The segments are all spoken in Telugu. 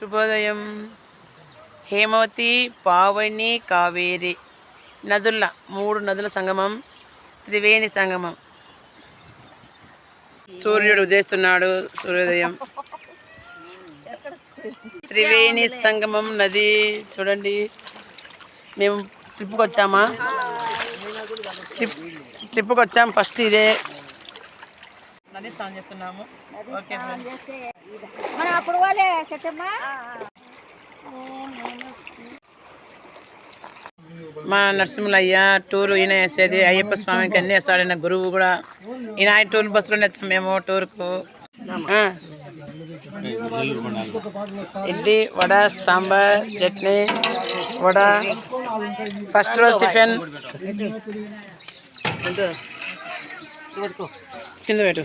శుభోదయం. హేమవతి, పావని, కావేరి నదుల 3 నదుల సంగమం, త్రివేణి సంగమం. సూర్యుడు ఉదయిస్తున్నాడు. సూర్యోదయం. త్రివేణి సంగమం నది చూడండి. మేము ట్రిప్కి వచ్చామా? ట్రిప్కి వచ్చాము. ఫస్ట్ ఇదే నది స్నానం చేస్తున్నాము. ఓకే మా నరసింహయ్య టూరు ఈయన వేసేది. అయ్యప్ప స్వామికి అన్నీ వేస్తాడు. ఈయన గురువు కూడా. ఈయన టూర్ బస్సులోనే వచ్చాము మేము టూర్కు. ఇడ్లీ, వడ, సాంబార్, చట్నీ, వడ. ఫస్ట్ రోజు టిఫిన్ కింద పెట్టు.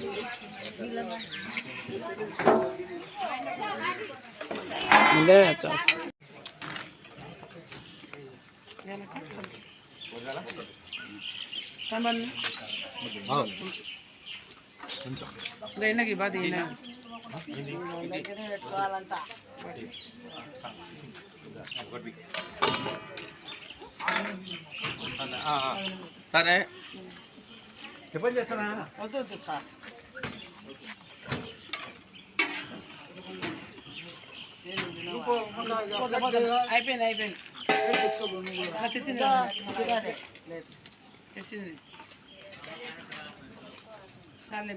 ముందే వచ్చా. की बात है ना సరే అయిపోయింది అయిపోయింది తెచ్చింది తెచ్చింది. చాలే